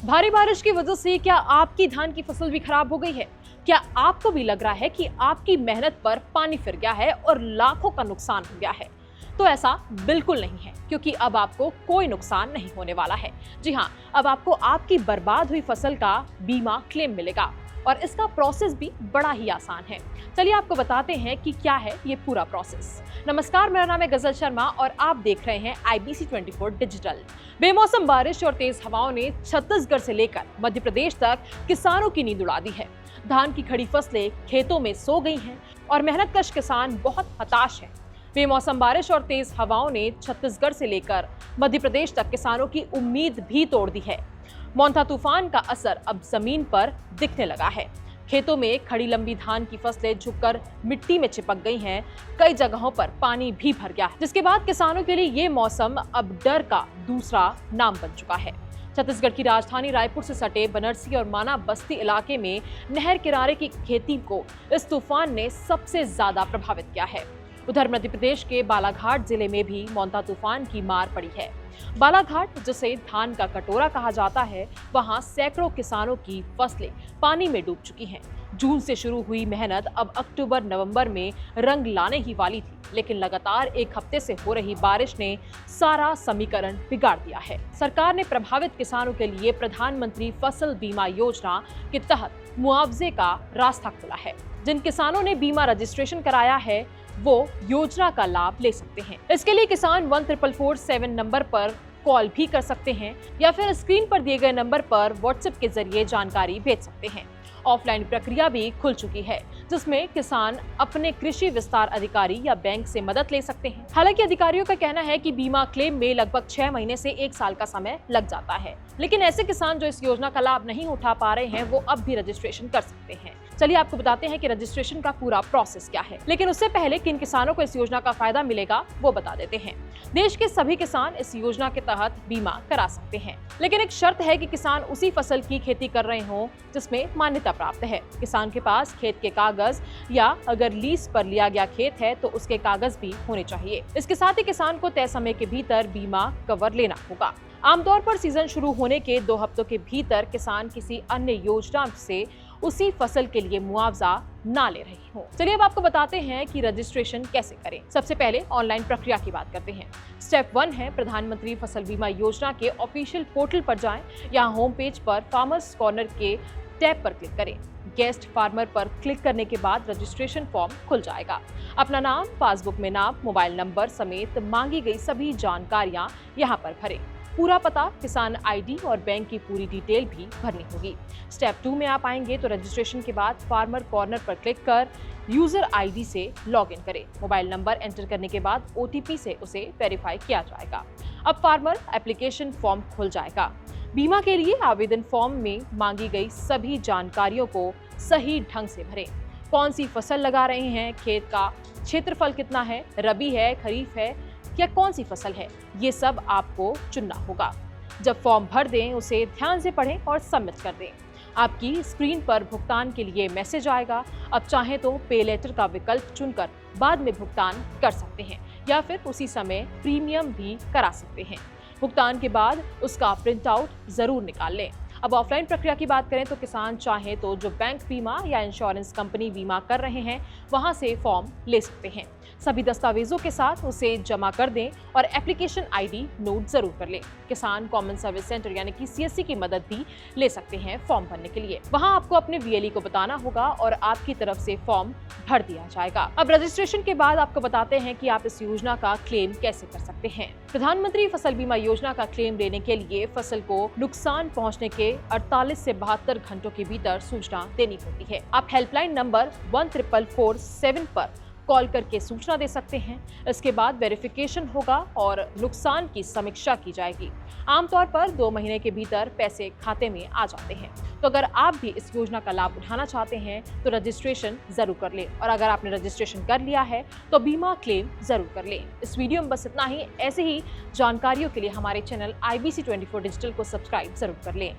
भारी बारिश की वजह से क्या आपकी धान की फसल भी खराब हो गई है? क्या आपको भी लग रहा है कि आपकी मेहनत पर पानी फिर गया है और लाखों का नुकसान हो गया है? तो ऐसा बिल्कुल नहीं है, क्योंकि अब आपको कोई नुकसान नहीं होने वाला है। जी हाँ, अब आपको आपकी बर्बाद हुई फसल का बीमा क्लेम मिलेगा और इसका प्रोसेस भी बड़ा ही आसान है। चलिए आपको बताते हैं कि क्या है ये पूरा प्रोसेस। नमस्कार, मेरा नाम है गजल शर्मा और आप देख रहे हैं IBC 24 डिजिटल। बेमौसम बारिश और तेज हवाओं ने छत्तीसगढ़ से लेकर मध्य प्रदेश तक किसानों की नींद उड़ा दी है। धान की खड़ी फसलें खेतों में सो गई हैं और मेहनतकश किसान बहुत हताश हैं। बेमौसम बारिश और तेज हवाओं ने छत्तीसगढ़ से लेकर मध्य प्रदेश तक किसानों की उम्मीद भी तोड़ दी है। मोंथा तूफान का असर अब जमीन पर दिखने लगा है। खेतों में खड़ी लंबी धान की फसलें झुककर मिट्टी में चिपक गई हैं। कई जगहों पर पानी भी भर गया है, जिसके बाद किसानों के लिए ये मौसम अब डर का दूसरा नाम बन चुका है। छत्तीसगढ़ की राजधानी रायपुर से सटे बनरसी और माना बस्ती इलाके में नहर किनारे की खेती को इस तूफान ने सबसे ज्यादा प्रभावित किया है। उधर मध्य प्रदेश के बालाघाट जिले में भी मोंथा तूफान की मार पड़ी है। बालाघाट, जिसे धान का कटोरा कहा जाता है, वहां सैकड़ों किसानों की फसलें पानी में डूब चुकी हैं। जून से शुरू हुई मेहनत अब अक्टूबर नवंबर में रंग लाने ही वाली थी, लेकिन लगातार एक हफ्ते से हो रही बारिश ने सारा समीकरण बिगाड़ दिया है। सरकार ने प्रभावित किसानों के लिए प्रधानमंत्री फसल बीमा योजना के तहत मुआवजे का रास्ता खोला है। जिन किसानों ने बीमा रजिस्ट्रेशन कराया है वो योजना का लाभ ले सकते हैं। इसके लिए किसान 144447 नंबर पर कॉल भी कर सकते हैं या फिर स्क्रीन पर दिए गए नंबर पर व्हाट्सएप के जरिए जानकारी भेज सकते हैं। ऑफलाइन प्रक्रिया भी खुल चुकी है, जिसमें किसान अपने कृषि विस्तार अधिकारी या बैंक से मदद ले सकते हैं। हालांकि अधिकारियों का कहना है कि बीमा क्लेम में लगभग 6 महीने से 1 साल का समय लग जाता है, लेकिन ऐसे किसान जो इस योजना का लाभ नहीं उठा पा रहे हैं वो अब भी रजिस्ट्रेशन कर सकते हैं। चलिए आपको बताते हैं कि रजिस्ट्रेशन का पूरा प्रोसेस क्या है, लेकिन उससे पहले किन किसानों को इस योजना का फायदा मिलेगा वो बता देते हैं। देश के सभी किसान इस योजना के तहत बीमा करा सकते हैं, लेकिन एक शर्त है कि किसान उसी फसल की खेती कर रहे हों जिसमें मान्यता प्राप्त है। किसान के पास खेत के कागज या अगर लीज पर लिया गया खेत है तो उसके कागज भी होने चाहिए। इसके साथ ही किसान को तय समय के भीतर बीमा कवर लेना होगा। आमतौर पर सीजन शुरू होने के 2 हफ्तों के भीतर किसान किसी अन्य योजना से उसी फसल के लिए मुआवजा ना ले रही हो। चलिए अब आपको बताते हैं कि रजिस्ट्रेशन कैसे करें। सबसे पहले ऑनलाइन प्रक्रिया की बात करते हैं। स्टेप 1 है प्रधानमंत्री फसल बीमा योजना के ऑफिशियल पोर्टल पर जाएं। यहाँ होम पेज पर फार्मर्स कॉर्नर के टैब पर क्लिक करें। गेस्ट फार्मर पर क्लिक करने के बाद रजिस्ट्रेशन फॉर्म खुल जाएगा। अपना नाम, पासबुक में नाम, मोबाइल नंबर समेत मांगी गई सभी जानकारियां यहाँ पर भरें। पूरा पता, किसान ID और बैंक की पूरी डिटेल भी भरनी होगी। स्टेप 2 में आप आएंगे तो रजिस्ट्रेशन के बाद फार्मर कॉर्नर पर क्लिक कर यूजर ID से लॉग इन करें। मोबाइल नंबर एंटर करने के बाद OTP से उसे वेरीफाई किया जाएगा। अब फार्मर एप्लीकेशन फॉर्म खुल जाएगा। बीमा के लिए आवेदन फॉर्म में मांगी गई सभी जानकारियों को सही ढंग से भरें। कौन सी फसल लगा रहे हैं, खेत का क्षेत्रफल कितना है, रबी है, खरीफ है या कौन सी फसल है, ये सब आपको चुनना होगा। जब फॉर्म भर दें उसे ध्यान से पढ़ें और सबमिट कर दें। आपकी स्क्रीन पर भुगतान के लिए मैसेज आएगा। अब चाहें तो पे लेटर का विकल्प चुनकर बाद में भुगतान कर सकते हैं या फिर उसी समय प्रीमियम भी करा सकते हैं। भुगतान के बाद उसका प्रिंट आउट जरूर निकाल लें। अब ऑफलाइन प्रक्रिया की बात करें तो किसान चाहे तो जो बैंक बीमा या इंश्योरेंस कंपनी बीमा कर रहे हैं वहां से फॉर्म ले सकते हैं। सभी दस्तावेजों के साथ उसे जमा कर दें और एप्लीकेशन ID नोट जरूर कर लें। किसान कॉमन सर्विस सेंटर यानी कि CSC की मदद भी ले सकते हैं फॉर्म भरने के लिए। वहां आपको अपने VLE को बताना होगा और आपकी तरफ से फॉर्म भर दिया जाएगा। अब रजिस्ट्रेशन के बाद आपको बताते हैं कि आप इस योजना का क्लेम कैसे कर सकते हैं। प्रधानमंत्री फसल बीमा योजना का क्लेम लेने के लिए फसल को नुकसान पहुँचने के 48 से 72 घंटों के भीतर सूचना देनी होती है। आप हेल्पलाइन नंबर 144447 पर कॉल करके सूचना दे सकते हैं। इसके बाद वेरिफिकेशन होगा और नुकसान की समीक्षा की जाएगी। आमतौर पर 2 महीने के भीतर पैसे खाते में आ जाते हैं। तो अगर आप भी इस योजना का लाभ उठाना चाहते हैं तो रजिस्ट्रेशन जरूर कर लें और अगर आपने रजिस्ट्रेशन कर लिया है तो बीमा क्लेम जरूर कर लें। इस वीडियो में बस इतना ही। ऐसे ही जानकारियों के लिए हमारे चैनल IBC 24 डिजिटल को सब्सक्राइब जरूर कर लें।